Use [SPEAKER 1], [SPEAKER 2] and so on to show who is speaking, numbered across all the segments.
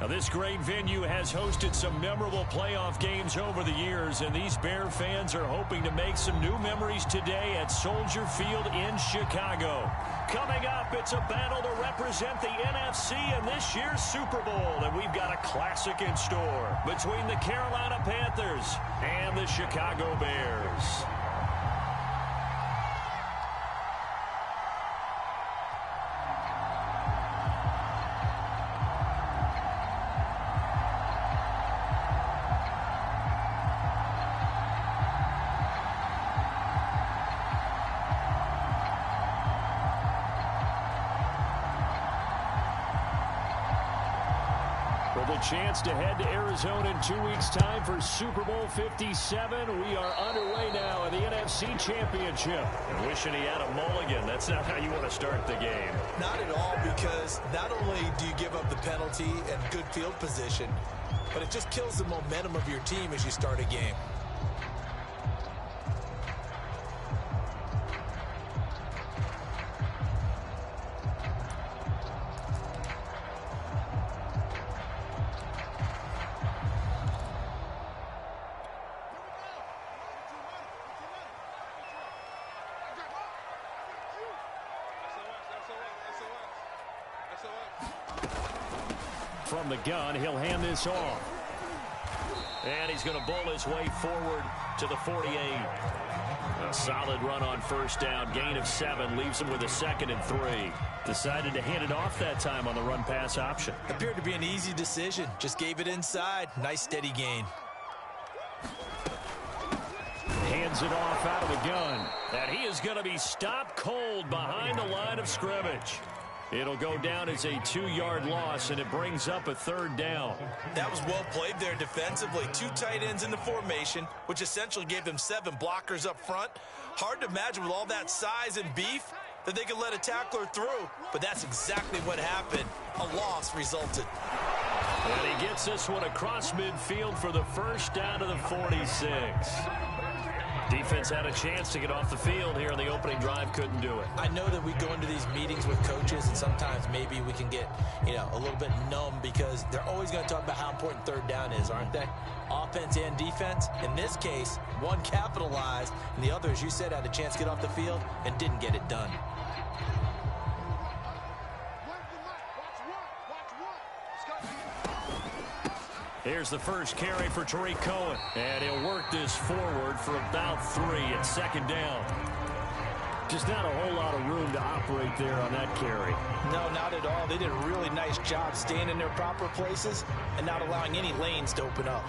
[SPEAKER 1] Now, this great venue has hosted some memorable playoff games over the years, and these Bear fans are hoping to make some new memories today at Soldier Field in Chicago. Coming up, it's a battle to represent the NFC in this year's Super Bowl, and we've got a classic in store between the Carolina Panthers and the Chicago Bears. With a chance to head to Arizona in 2 weeks' time for Super Bowl 57. We are underway now in the NFC Championship. And wishing he had a mulligan. That's not how you want to start the game.
[SPEAKER 2] Not at all, because not only do you give up the penalty and good field position, but it just kills the momentum of your team as you start a game.
[SPEAKER 1] From the gun, he'll hand this off. And he's going to bowl his way forward to the 48. A solid run on first down. Gain of 7 leaves him with a 2nd and 3. Decided to hand it off that time on the run-pass option.
[SPEAKER 2] Appeared to be an easy decision. Just gave it inside. Nice steady gain.
[SPEAKER 1] Hands it off out of the gun. And he is going to be stopped cold behind the line of scrimmage. It'll go down as a 2-yard loss, and it brings up a 3rd down.
[SPEAKER 2] That was well played there defensively. 2 tight ends in the formation, which essentially gave them 7 blockers up front. Hard to imagine with all that size and beef that they could let a tackler through, but that's exactly what happened. A loss resulted.
[SPEAKER 1] And he gets this one across midfield for the first down to the 46. Defense had a chance to get off the field here in the opening drive, couldn't do it.
[SPEAKER 2] I know that we go into these meetings with coaches, and sometimes maybe we can get, a little bit numb because they're always going to talk about how important 3rd down is, aren't they? Offense and defense. In this case, one capitalized, and the other, as you said, had a chance to get off the field and didn't get it done.
[SPEAKER 1] Here's the first carry for Tariq Cohen. And he'll work this forward for about 3 at 2nd down. Just not a whole lot of room to operate there on that carry.
[SPEAKER 2] No, not at all. They did a really nice job staying in their proper places and not allowing any lanes to open up.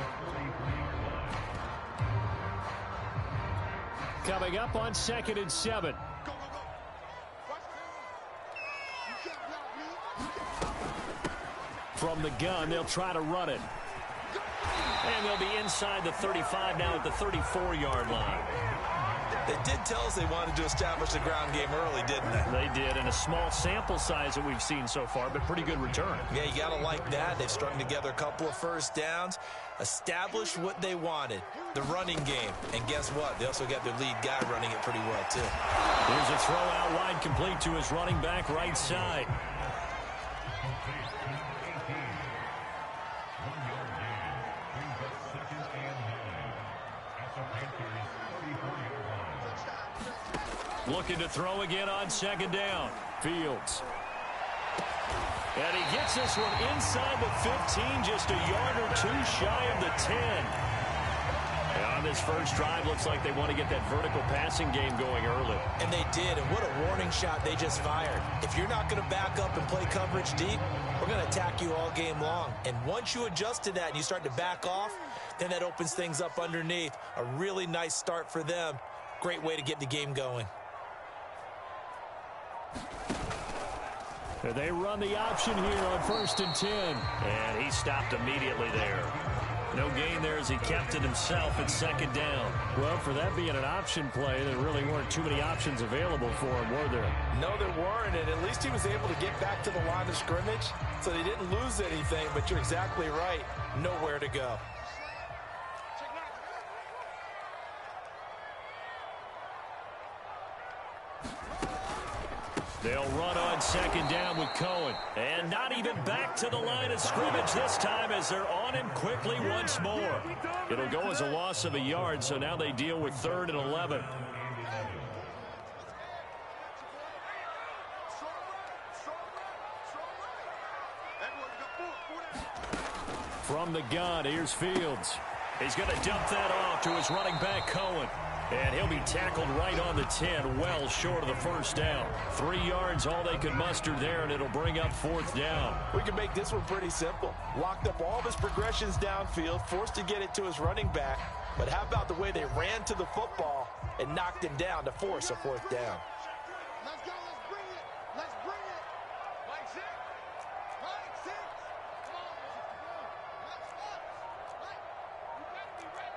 [SPEAKER 1] Coming up on 2nd and 7. From the gun, they'll try to run it. And they'll be inside the 35 now at the 34-yard line.
[SPEAKER 2] They did tell us they wanted to establish the ground game early, didn't they?
[SPEAKER 1] They did, and a small sample size that we've seen so far, but pretty good return.
[SPEAKER 2] Yeah, you got to like that. They've strung together a couple of first downs, established what they wanted, the running game. And guess what? They also got their lead guy running it pretty well, too.
[SPEAKER 1] Here's a throw out wide, complete to his running back right side. Looking to throw again on 2nd down. Fields. And he gets this one inside the 15, just a yard or 2 shy of the 10. And on this first drive, looks like they want to get that vertical passing game going early.
[SPEAKER 2] And they did, and what a warning shot they just fired. If you're not going to back up and play coverage deep, we're going to attack you all game long. And once you adjust to that and you start to back off, then that opens things up underneath. A really nice start for them. Great way to get the game going.
[SPEAKER 1] They run the option here on 1st and 10. And he stopped immediately there. No gain there as he kept it himself at 2nd down. Well, for that being an option play, there really weren't too many options available for him, were there?
[SPEAKER 2] No, there weren't, and at least he was able to get back to the line of scrimmage, so they didn't lose anything, but you're exactly right. Nowhere to go.
[SPEAKER 1] They'll run on second down with Cohen. And not even back to the line of scrimmage this time as they're on him quickly once more. It'll go as a loss of a yard, so now they deal with 3rd and 11. From the gun, here's Fields. He's going to dump that off to his running back, Cohen. And he'll be tackled right on the 10, well short of the first down. 3 yards, all they could muster there, and it'll bring up 4th down.
[SPEAKER 2] We can make this one pretty simple. Locked up all of his progressions downfield, forced to get it to his running back. But how about the way they ran to the football and knocked him down to force a 4th down?
[SPEAKER 3] Let's go, let's bring it. Let's bring it. Line 6. Line 6. Come on, let's go. You better be ready.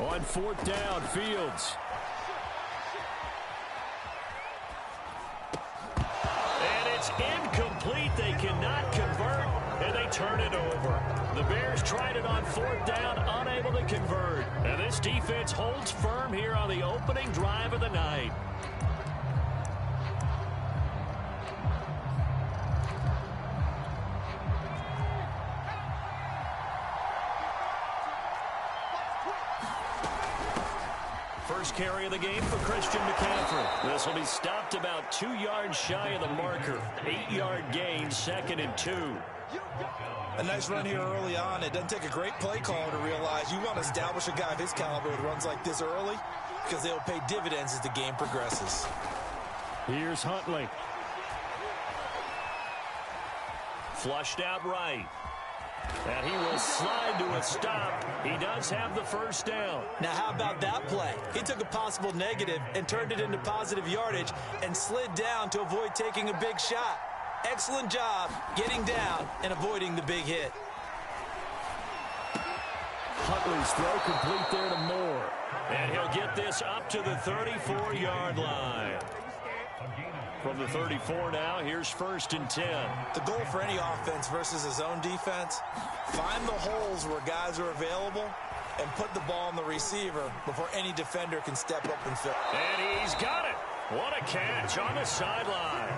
[SPEAKER 1] On 4th down, Fields. And it's incomplete. They cannot convert, and they turn it over. The Bears tried it on 4th down, unable to convert. And this defense holds firm here on the opening drive of the night. First carry of the game for Christian McCaffrey. This will be stopped about 2 yards shy of the marker. 8-yard gain, 2nd and 2.
[SPEAKER 2] A nice run here early on. It doesn't take a great play caller to realize you want to establish a guy of his caliber that runs like this early because they'll pay dividends as the game progresses.
[SPEAKER 1] Here's Huntley. Flushed out right. And he will slide to a stop. He does have the first down.
[SPEAKER 2] Now, how about that play? He took a possible negative and turned it into positive yardage and slid down to avoid taking a big shot. Excellent job getting down and avoiding the big hit.
[SPEAKER 1] Huntley's throw complete there to Moore. And he'll get this up to the 34-yard line. From the 34 now, here's 1st and 10.
[SPEAKER 2] The goal for any offense versus his own defense, find the holes where guys are available and put the ball on the receiver before any defender can step up and fill.
[SPEAKER 1] And he's got it. What a catch on the sideline.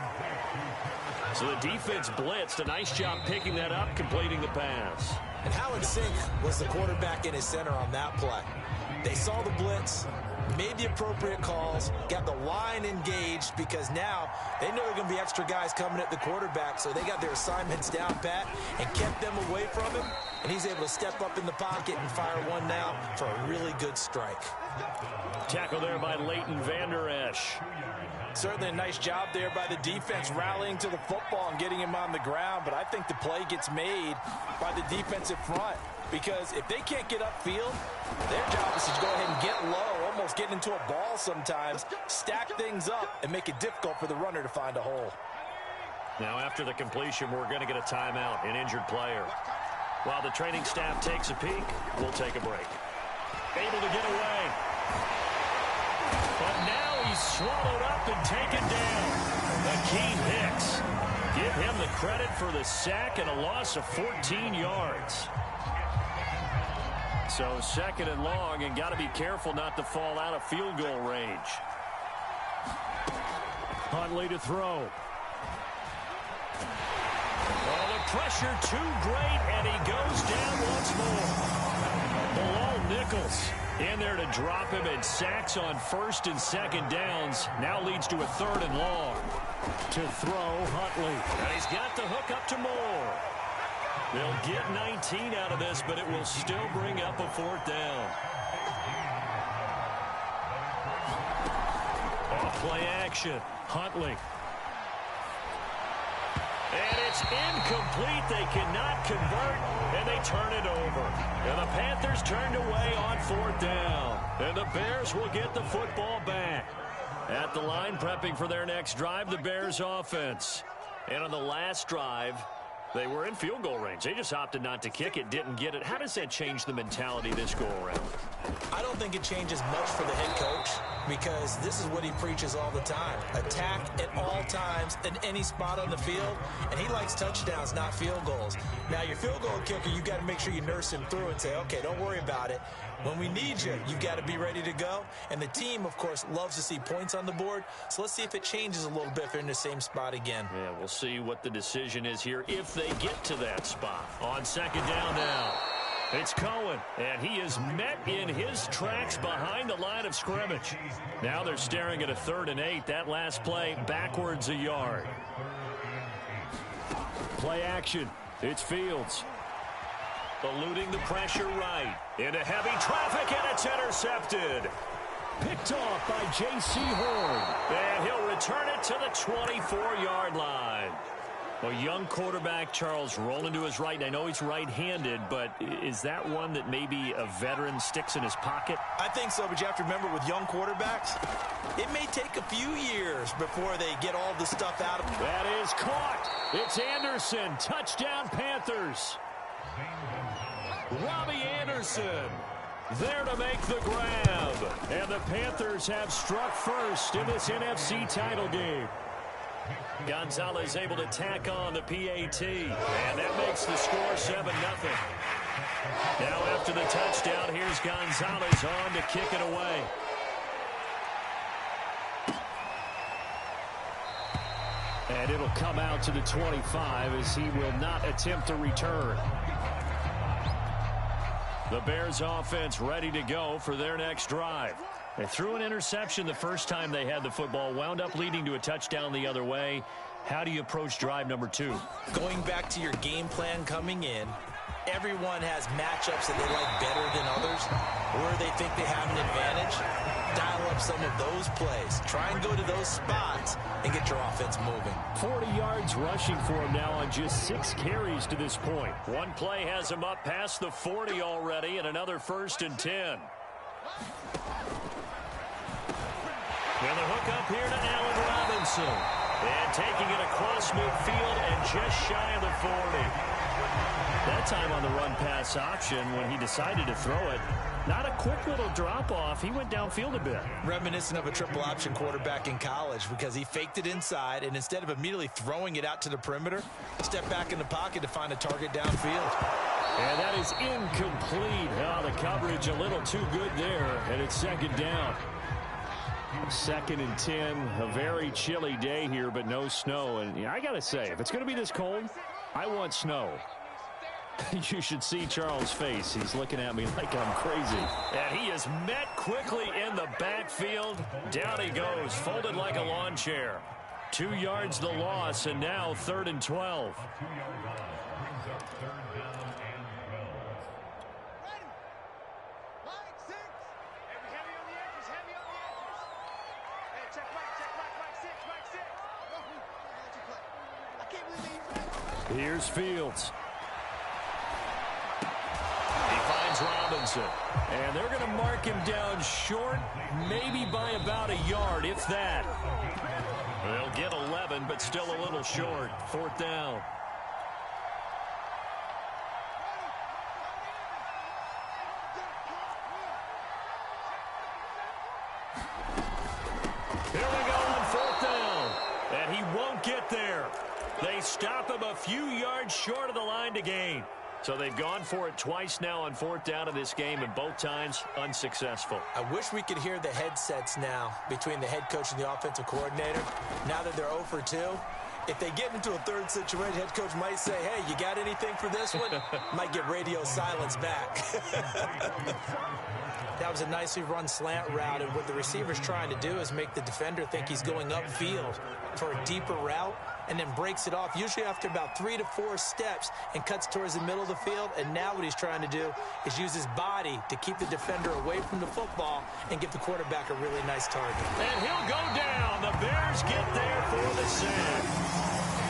[SPEAKER 1] So the defense blitzed. A nice job picking that up, completing the pass.
[SPEAKER 2] And how in sync was the quarterback and his center on that play? They saw the blitz, made the appropriate calls, got the line engaged because now they know there are going to be extra guys coming at the quarterback, so they got their assignments down pat and kept them away from him, and he's able to step up in the pocket and fire one now for a really good strike.
[SPEAKER 1] Tackle there by Leighton Vander Esch.
[SPEAKER 2] Certainly a nice job there by the defense rallying to the football and getting him on the ground, but I think the play gets made by the defensive front because if they can't get upfield, their job is to go ahead and get low, almost get into a ball sometimes, stack things up, and make it difficult for the runner to find a hole.
[SPEAKER 1] Now after the completion, we're going to get a timeout, an injured player. While the training staff takes a peek, we'll take a break. Able to get away. But now he's swallowed up and taken down. Akeem Hicks. Give him the credit for the sack and a loss of 14 yards. So 2nd and long, and got to be careful not to fall out of field goal range. Huntley to throw. Oh, the pressure too great, and he goes down once more. Bilal Nichols in there to drop him, and sacks on 1st and 2nd downs. Now leads to a 3rd and long. To throw, Huntley. And he's got the hook up to Moore. They'll get 19 out of this, but it will still bring up a 4th down. Off play action. Huntley. And it's incomplete. They cannot convert, and they turn it over. And the Panthers turned away on 4th down. And the Bears will get the football back. At the line, prepping for their next drive, the Bears offense. And on the last drive, They were in field goal range. They just opted not to kick it, didn't get it. How does that change the mentality this go-around?
[SPEAKER 2] I don't think it changes much for the head coach because this is what he preaches all the time. Attack at all times in any spot on the field, and he likes touchdowns, not field goals. Now, your field goal kicker, you've got to make sure you nurse him through and say, okay, don't worry about it. When we need you, you've got to be ready to go. And the team, of course, loves to see points on the board. So let's see if it changes a little bit if they're in the same spot again.
[SPEAKER 1] Yeah, we'll see what the decision is here if they get to that spot. On second down now, it's Cohen, and he is met in his tracks behind the line of scrimmage. Now they're staring at a 3rd and 8. That last play backwards a yard. Play action. It's Fields. Eluding the pressure right. Into heavy traffic, and it's intercepted. Picked off by J.C. Horn. And he'll return it to the 24-yard line. A young quarterback, Charles, rolling to his right. I know he's right-handed, but is that one that maybe a veteran sticks in his pocket?
[SPEAKER 2] I think so, but you have to remember with young quarterbacks, it may take a few years before they get all the stuff out of them.
[SPEAKER 1] That is caught. It's Anderson. Touchdown, Panthers. Robbie Anderson there to make the grab. And the Panthers have struck first in this NFC title game. Gonzalez able to tack on the PAT, and that makes the score 7-0. Now after the touchdown, here's Gonzalez on to kick it away. And it'll come out to the 25 as he will not attempt to return. The Bears offense ready to go for their next drive. They threw an interception the first time they had the football, wound up leading to a touchdown the other way. How do you approach drive number 2?
[SPEAKER 2] Going back to your game plan coming in, everyone has matchups that they like better than others, where they think they have an advantage. Dial up some of those plays. Try and go to those spots and get your offense moving.
[SPEAKER 1] 40 yards rushing for him now on just 6 carries to this point. One play has him up past the 40 already, and another 1st and 10. And the hook up here to Allen Robinson. And taking it across midfield and just shy of the 40. That time on the run-pass option when he decided to throw it. Not a quick little drop-off. He went downfield a bit.
[SPEAKER 2] Reminiscent of a triple-option quarterback in college because he faked it inside, and instead of immediately throwing it out to the perimeter, stepped back in the pocket to find a target downfield.
[SPEAKER 1] And that is incomplete. Oh, the coverage a little too good there, and it's second down. 2nd and 10, a very chilly day here, but no snow. And yeah, I got to say, if it's going to be this cold, I want snow. You should see Charles' face. He's looking at me like I'm crazy. And he is met quickly in the backfield. Down he goes, folded like a lawn chair. 2 yards the loss, and now 3rd and 12. Here's Fields. He finds Robinson. And they're going to mark him down short, maybe by about a yard, if that. They'll get 11, but still a little short. 4th down. Here we go on 4th down. And he won't get there. They stop him a few yards short of the line to gain. So they've gone for it twice now on 4th down in this game, and both times unsuccessful.
[SPEAKER 2] I wish we could hear the headsets now between the head coach and the offensive coordinator. Now that they're 0 for 2, if they get into a 3rd situation, head coach might say, hey, you got anything for this one? Might get radio silence back. That was a nicely run slant route, and what the receiver's trying to do is make the defender think he's going upfield for a deeper route, and then breaks it off, usually after about 3 to 4 steps, and cuts towards the middle of the field. And now what he's trying to do is use his body to keep the defender away from the football and give the quarterback a really nice target.
[SPEAKER 1] And he'll go down. The Bears get there for the sack.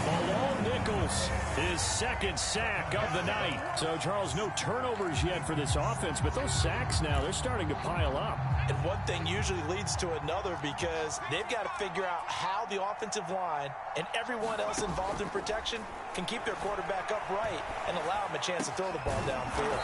[SPEAKER 1] Malone Nichols, his 2nd sack of the night. So, Charles, no turnovers yet for this offense, but those sacks now, they're starting to pile up.
[SPEAKER 2] And one thing usually leads to another because they've got to figure out how the offensive line and everyone else involved in protection can keep their quarterback upright and allow him a chance to throw the ball downfield.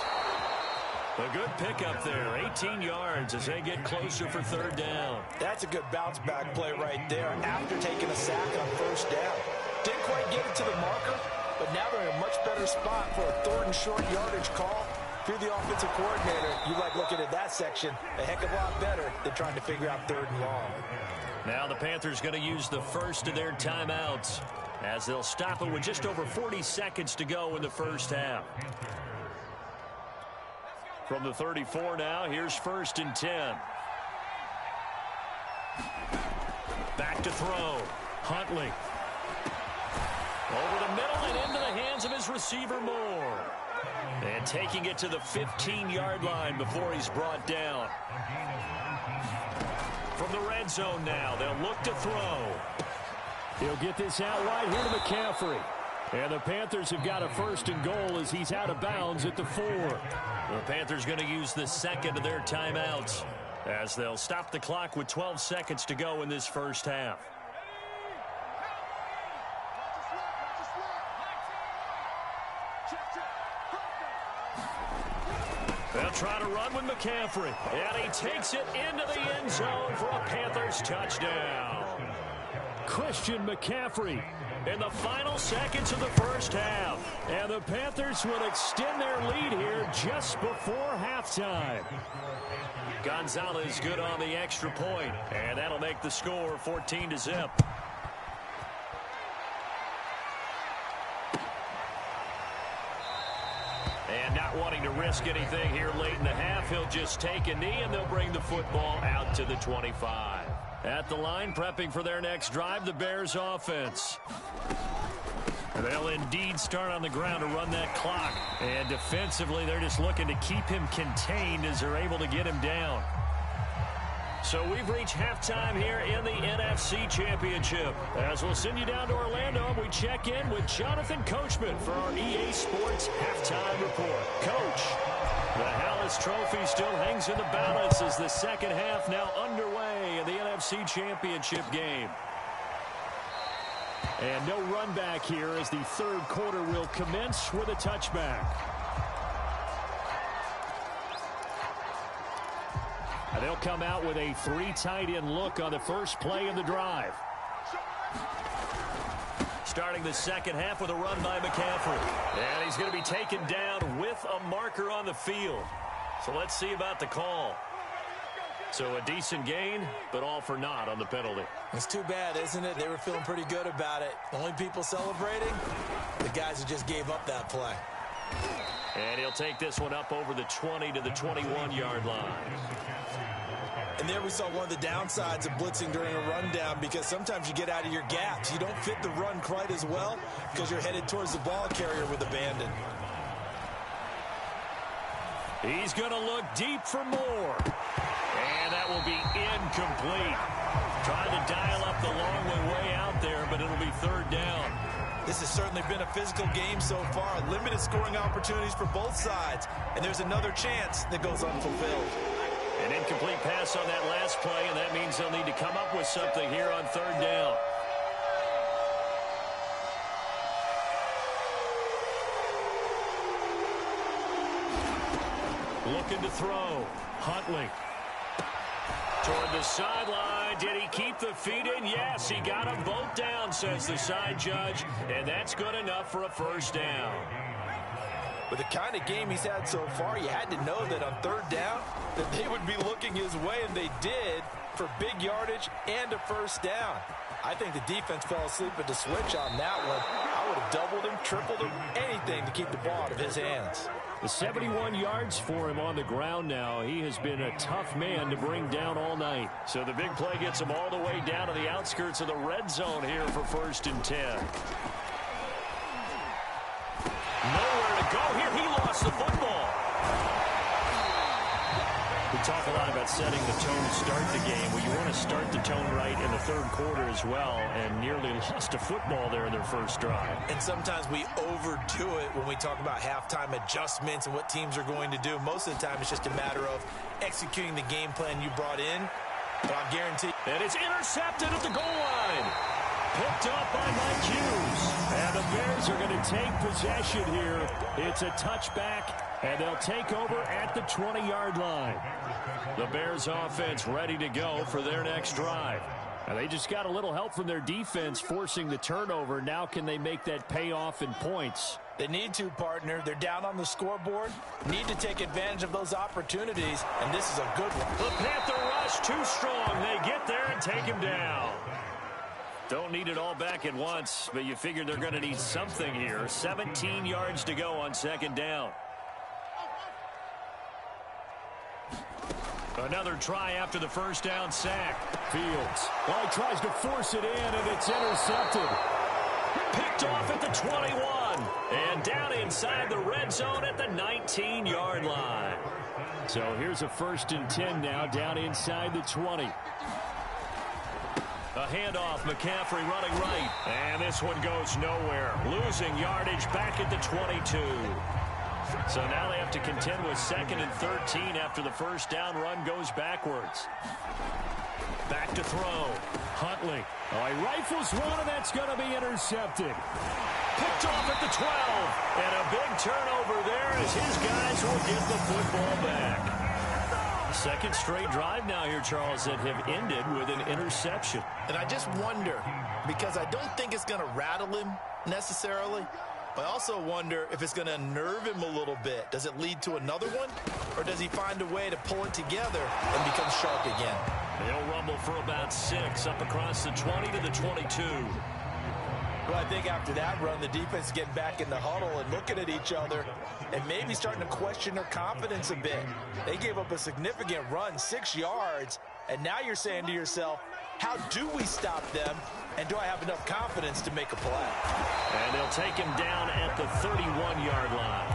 [SPEAKER 1] A good pickup there, 18 yards as they get closer for third down.
[SPEAKER 2] That's a good bounce-back play right there after taking a sack on first down. Didn't quite get it to the marker, but now they're in a much better spot for a third and short yardage call. If you're the offensive coordinator, you like looking at that section a heck of a lot better than trying to figure out third and long.
[SPEAKER 1] Now the Panthers going to use the first of their timeouts as they'll stop it with just over 40 seconds to go in the first half. From the 34 now, here's 1st and 10. Back to throw. Huntley. Over the middle and into the hands of his receiver Moore. And taking it to the 15-yard line before he's brought down. From the red zone now, they'll look to throw. He'll get this out wide here to McCaffrey. And the Panthers have got a 1st and goal as he's out of bounds at the 4. The Panthers going to use the second of their timeouts as they'll stop the clock with 12 seconds to go in this first half. They'll try to run with McCaffrey. And he takes it into the end zone for a Panthers touchdown. Christian McCaffrey in the final seconds of the first half. And the Panthers will extend their lead here just before halftime. Gonzalez good on the extra point, and that'll make the score 14-0. And not wanting to risk anything here late in the half, he'll just take a knee, and they'll bring the football out to the 25. At the line, prepping for their next drive, the Bears offense. They'll indeed start on the ground to run that clock. And defensively, they're just looking to keep him contained as they're able to get him down. So we've reached halftime here in the NFC Championship. As we'll send you down to Orlando, we check in with Jonathan Coachman for our EA Sports Halftime Report. Coach, the Hallis Trophy still hangs in the balance as the second half now underway in the NFC Championship game. And no run back here as the third quarter will commence with a touchback. They'll come out with a 3 tight end look on the first play of the drive. Starting the second half with a run by McCaffrey. And he's going to be taken down with a marker on the field. So let's see about the call. So a decent gain, but all for naught on the penalty.
[SPEAKER 2] It's too bad, isn't it? They were feeling pretty good about it. The only people celebrating, the guys who just gave up that play.
[SPEAKER 1] And he'll take this one up over the 20 to the 21-yard line.
[SPEAKER 2] And there we saw one of the downsides of blitzing during a rundown, because sometimes you get out of your gaps. You don't fit the run quite as well because you're headed towards the ball carrier with abandon.
[SPEAKER 1] He's going to look deep for Moore. And that will be incomplete. Trying to dial up the long way out there, but it'll be third down.
[SPEAKER 2] This has certainly been a physical game so far. Limited scoring opportunities for both sides. And there's another chance that goes unfulfilled.
[SPEAKER 1] An incomplete pass on that last play, and that means they'll need to come up with something here on third down. Looking to throw. Huntley. Toward the sideline. Did he keep the feet in? Yes, he got them both down, says the side judge. And that's good enough for a first down.
[SPEAKER 2] With the kind of game he's had so far, you had to know that on third down that they would be looking his way, and they did, for big yardage and a first down. I think the defense fell asleep at the switch on that one. I would have doubled him, tripled him, anything to keep the ball out of his hands.
[SPEAKER 1] The 71 yards for him on the ground now. He has been a tough man to bring down all night. So the big play gets him all the way down to the outskirts of the red zone here for 1st and 10. Nowhere to go here. He lost the football. The talk a lot about setting the tone to start the game. Well, you want to start the tone right in the third quarter as well, and nearly lost a football there in their first drive.
[SPEAKER 2] And sometimes we overdo it when we talk about halftime adjustments and what teams are going to do. Most of the time, it's just a matter of executing the game plan you brought in. But I'll guarantee.
[SPEAKER 1] And it's intercepted at the goal line. Picked up by Mike Hughes. And the Bears are going to take possession here. It's a touchback, and they'll take over at the 20-yard line. The Bears offense ready to go for their next drive. And they just got a little help from their defense forcing the turnover. Now can they make that pay off in points?
[SPEAKER 2] They need to, partner. They're down on the scoreboard. Need to take advantage of those opportunities, and this is a good one.
[SPEAKER 1] The Panther rush too strong. They get there and take him down. Don't need it all back at once, but you figure they're going to need something here. 17 yards to go on second down. Another try after the first down sack. Fields. Well, he tries to force it in, and it's intercepted. Picked off at the 21. And down inside the red zone at the 19-yard line. So here's a 1st and 10 now, down inside the 20. A handoff, McCaffrey running right. And this one goes nowhere. Losing yardage back at the 22. So now they have to contend with 2nd and 13 after the first down run goes backwards. Back to throw. Huntley. Oh, he rifles one, and that's going to be intercepted. Picked off at the 12. And a big turnover there as his guys will get the football back. Second straight drive now here, Charles, that have ended with an interception.
[SPEAKER 2] And I just wonder, because I don't think it's going to rattle him necessarily, but I also wonder if it's going to unnerve him a little bit. Does it lead to another one, or does he find a way to pull it together and become sharp again?
[SPEAKER 1] They'll rumble for about 6 up across the 20 to the 22.
[SPEAKER 2] Well, I think after that run, the defense is getting back in the huddle and looking at each other and maybe starting to question their confidence a bit. They gave up a significant run, 6 yards, and now you're saying to yourself, how do we stop them, and do I have enough confidence to make a play?
[SPEAKER 1] And they'll take him down at the 31-yard line.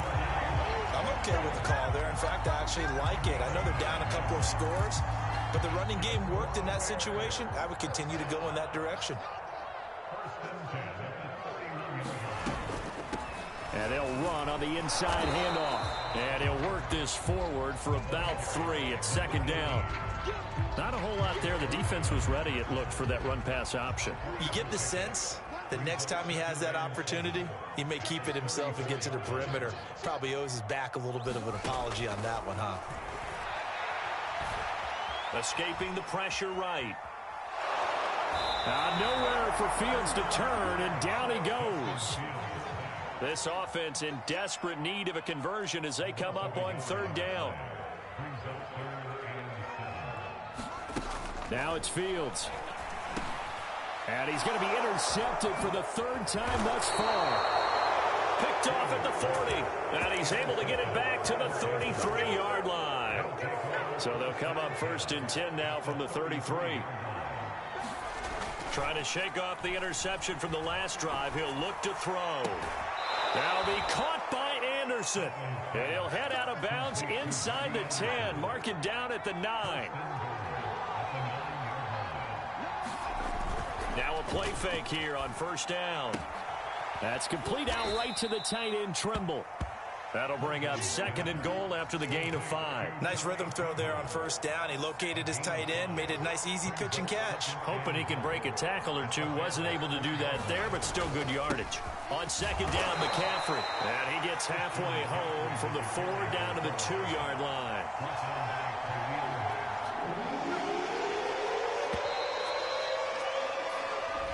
[SPEAKER 2] I'm okay with the call there. In fact, I actually like it. I know they're down a couple of scores, but the running game worked in that situation. I would continue to go in that direction.
[SPEAKER 1] And they'll run on the inside handoff. And he'll work this forward for about 3 at second down. Not a whole lot there. The defense was ready, it looked, for that run-pass option.
[SPEAKER 2] You get the sense that next time he has that opportunity, he may keep it himself and get to the perimeter. Probably owes his back a little bit of an apology on that one, huh?
[SPEAKER 1] Escaping the pressure right. Nowhere for Fields to turn, and down he goes. This offense in desperate need of a conversion as they come up on 3rd down. Now it's Fields. And he's going to be intercepted for the 3rd time thus far. Picked off at the 40. And he's able to get it back to the 33-yard line. So they'll come up 1st and 10 now from the 33. Trying to shake off the interception from the last drive. He'll look to throw. That'll be caught by Anderson. And he'll head out of bounds inside the 10. Mark it down at the 9. Now a play fake here on 1st down. That's complete out right to the tight end, Trimble. That'll bring up 2nd and goal after the gain of 5.
[SPEAKER 2] Nice rhythm throw there on 1st down. He located his tight end, made it a nice, easy pitch and catch.
[SPEAKER 1] Hoping he can break a tackle or two. Wasn't able to do that there, but still good yardage. On 2nd down, McCaffrey. And he gets halfway home from the 4 down to the 2-yard line.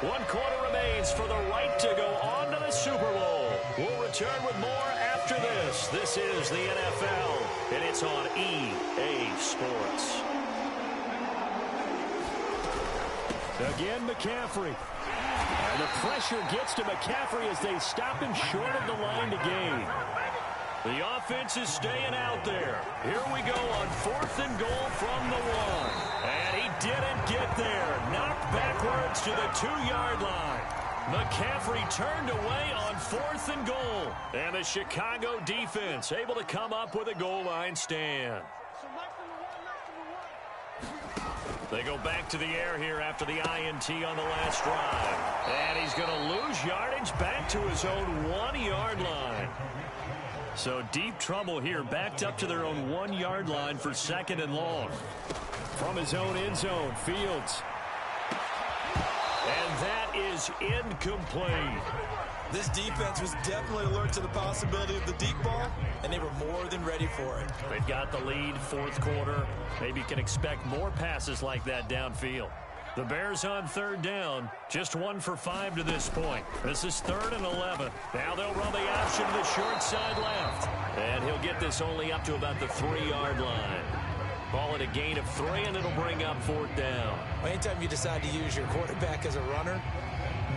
[SPEAKER 1] One quarter remains for the right to go on to the Super Bowl. We'll return with more after this. This is the NFL, and it's on EA Sports. Again, McCaffrey. And the pressure gets to McCaffrey as they stop him short of the line to gain. The offense is staying out there. Here we go on 4th and goal from the 1. And he didn't get there. Knocked backwards to the 2-yard line. McCaffrey turned away on 4th and goal. And the Chicago defense able to come up with a goal line stand. They go back to the air here after the INT on the last drive. And he's going to lose yardage back to his own 1-yard line. So deep trouble here, backed up to their own 1-yard line for 2nd and long. From his own end zone, Fields. And that is incomplete.
[SPEAKER 2] This defense was definitely alert to the possibility of the deep ball, and they were more than ready for it.
[SPEAKER 1] They've got the lead, 4th quarter. Maybe you can expect more passes like that downfield. The Bears on 3rd down, just 1 for 5 to this point. This is 3rd and 11. Now they'll run the option to the short side left. And he'll get this only up to about the 3-yard line. Ball at a gain of 3, and it'll bring up 4th down.
[SPEAKER 2] Anytime you decide to use your quarterback as a runner,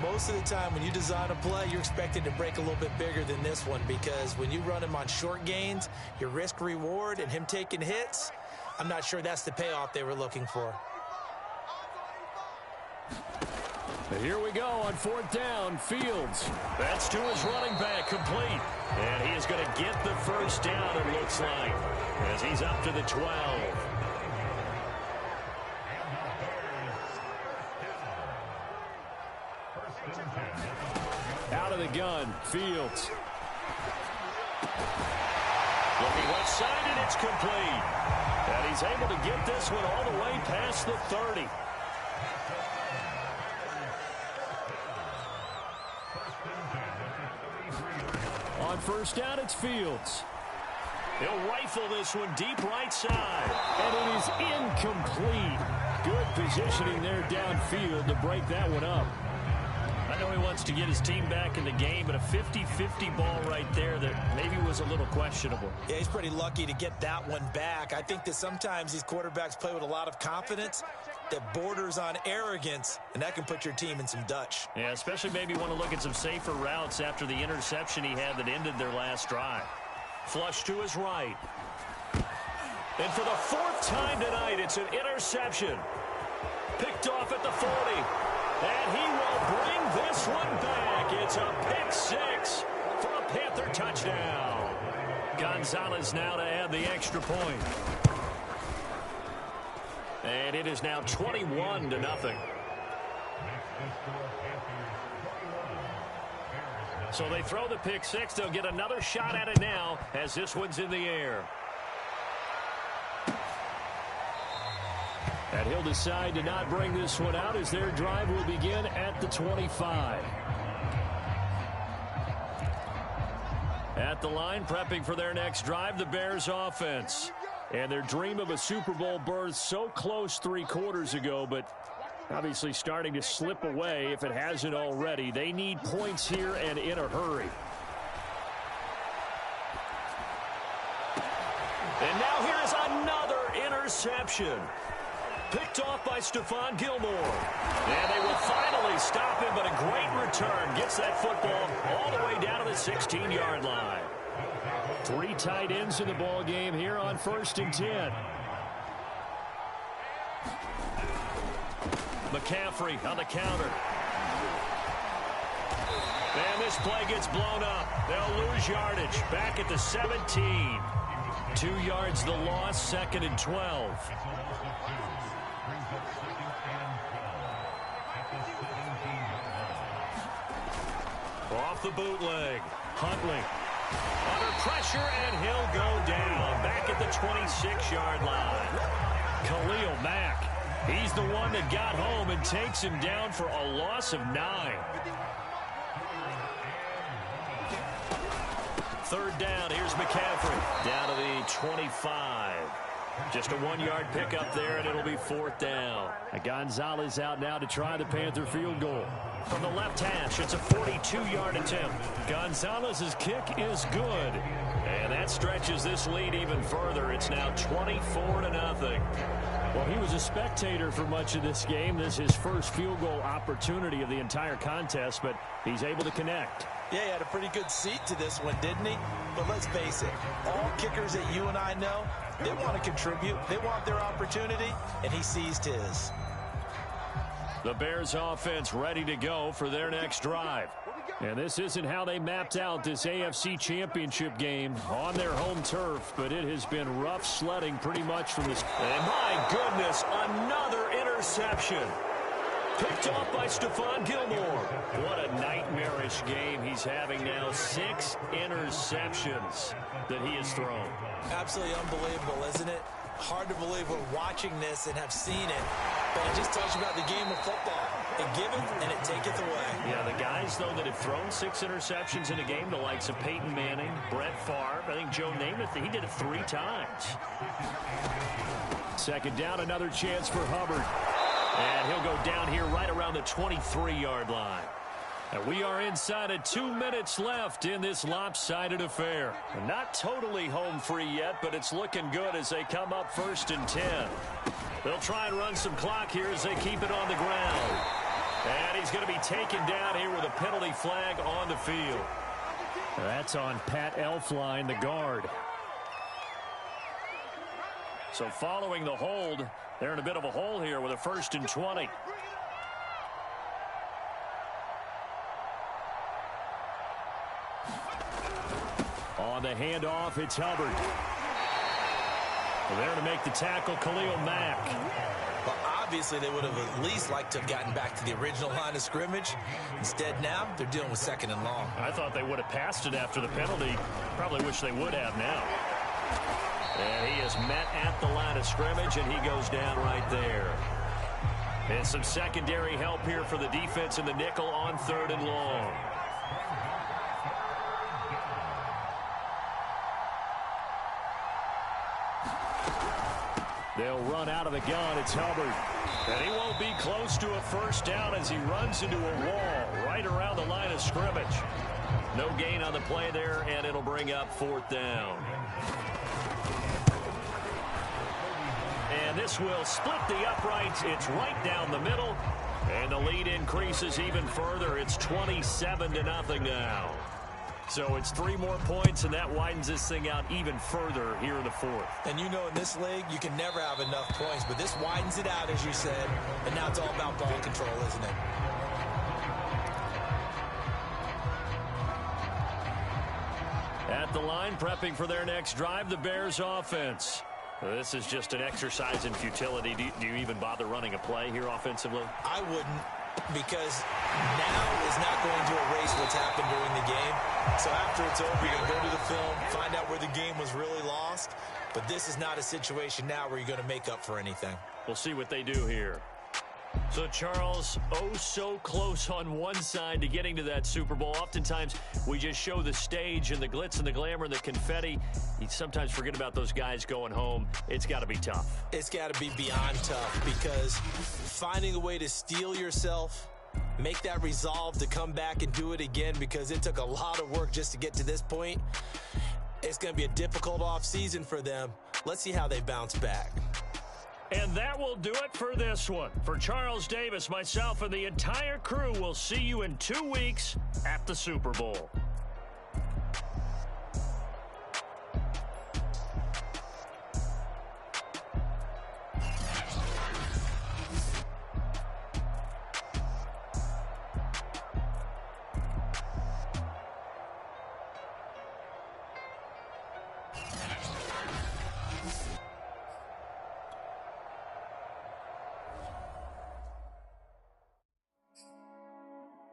[SPEAKER 2] most of the time when you design a play, you're expected to break a little bit bigger than this one, because when you run him on short gains, your risk reward and him taking hits, I'm not sure that's the payoff they were looking for.
[SPEAKER 1] And here we go on 4th down, Fields. That's to his running back, complete. And he is going to get the 1st down, it looks like, as he's up to the 12. Out of the gun, Fields. Looking left side, and it's complete. And he's able to get this one all the way past the 30. On 1st down, it's Fields. He'll rifle this one deep right side. And it is incomplete. Good positioning there downfield to break that one up. I know he wants to get his team back in the game, but a 50-50 ball right there that maybe was a little questionable.
[SPEAKER 2] Yeah, he's pretty lucky to get that one back. I think that sometimes these quarterbacks play with a lot of confidence that borders on arrogance, and that can put your team in some Dutch.
[SPEAKER 1] Yeah, especially maybe want to look at some safer routes after the interception he had that ended their last drive. Flush to his right. And for the 4th time tonight, it's an interception. Picked off at the 40. And he will bring this one back. It's a pick 6 for a Panther touchdown. Gonzalez now to add the extra point. And it is now 21-0. So they throw the pick 6. They'll get another shot at it now as this one's in the air. And he'll decide to not bring this one out as their drive will begin at the 25. At the line, prepping for their next drive, the Bears offense. And their dream of a Super Bowl berth so close 3 quarters ago, but obviously starting to slip away if it hasn't already. They need points here and in a hurry. And now here is another interception. Picked off by Stephon Gilmore. And they will finally stop him, but a great return. Gets that football all the way down to the 16-yard line. 3 tight ends in the ball game here on 1st and 10. McCaffrey on the counter. And this play gets blown up. They'll lose yardage. Back at the 17. 2 yards the loss, 2nd and 12. Off the bootleg. Huntley. Under pressure, and he'll go down. Back at the 26-yard line. Khalil Mack. He's the one that got home and takes him down for a loss of 9. 3rd down. Here's McCaffrey. Down to the 25. Just a 1-yard pickup there, and it'll be 4th down. Gonzalez out now to try the Panther field goal. From the left hash, it's a 42-yard attempt. Gonzalez's kick is good. And that stretches this lead even further. It's now 24-0. Well, he was a spectator for much of this game. This is his first field goal opportunity of the entire contest, but he's able to connect.
[SPEAKER 2] Yeah, he had a pretty good seat to this one, didn't he? But let's face it, all kickers that you and I know, they want to contribute. They want their opportunity, and he seized his.
[SPEAKER 1] The Bears offense ready to go for their next drive. And this isn't how they mapped out this AFC Championship game on their home turf, but it has been rough sledding pretty much from this. And my goodness, another interception. interception. Picked off by Stephon Gilmore. What a nightmarish game he's having now. 6 interceptions that he has thrown.
[SPEAKER 2] Absolutely unbelievable, isn't it? Hard to believe we're watching this and have seen it, but it just tells you about the game of football. It giveth and it taketh away.
[SPEAKER 1] Yeah, the guys, though, that have thrown 6 interceptions in a game, the likes of Peyton Manning, Brett Favre, I think Joe Namath, he did it 3 times. Second down, another chance for Hubbard. And he'll go down here right around the 23-yard line. And we are inside of 2 minutes left in this lopsided affair. Not totally home free yet, but it's looking good as they come up 1st and 10. They'll try and run some clock here as they keep it on the ground. And he's going to be taken down here with a penalty flag on the field. That's on Pat Elflein, the guard. So following the hold, they're in a bit of a hole here with a 1st and 20. On the handoff, it's Hubbard. There to make the tackle, Khalil Mack.
[SPEAKER 2] Well, obviously, they would have at least liked to have gotten back to the original line of scrimmage. Instead, now, they're dealing with 2nd and long.
[SPEAKER 1] I thought they would have passed it after the penalty. Probably wish they would have now. And he is met at the line of scrimmage, and he goes down right there. And some secondary help here for the defense in the nickel on 3rd and long. They'll run out of the gun. It's Hubbard. And he won't be close to a 1st down as he runs into a wall right around the line of scrimmage. No gain on the play there, and it'll bring up 4th down. And this will split the uprights. It's right down the middle. And the lead increases even further. It's 27-0 now. So it's 3 more points, and that widens this thing out even further here in the 4th.
[SPEAKER 2] And you know in this league, you can never have enough points, but this widens it out, as you said. And now it's all about ball control, isn't it?
[SPEAKER 1] At the line, prepping for their next drive, the Bears offense. This is just an exercise in futility. Do you even bother running a play here offensively?
[SPEAKER 2] I wouldn't, because now is not going to erase what's happened during the game. So after it's over, you're going to go to the film, find out where the game was really lost. But this is not a situation now where you're going to make up for anything.
[SPEAKER 1] We'll see what they do here. So, Charles, oh so close on one side to getting to that Super Bowl. Oftentimes, we just show the stage and the glitz and the glamour and the confetti. You sometimes forget about those guys going home. It's got to be tough.
[SPEAKER 2] It's got to be beyond tough, because finding a way to steel yourself, make that resolve to come back and do it again, because it took a lot of work just to get to this point. It's going to be a difficult offseason for them. Let's see how they bounce back.
[SPEAKER 1] And that will do it for this one. For Charles Davis, myself, and the entire crew, we'll see you in 2 weeks at the Super Bowl.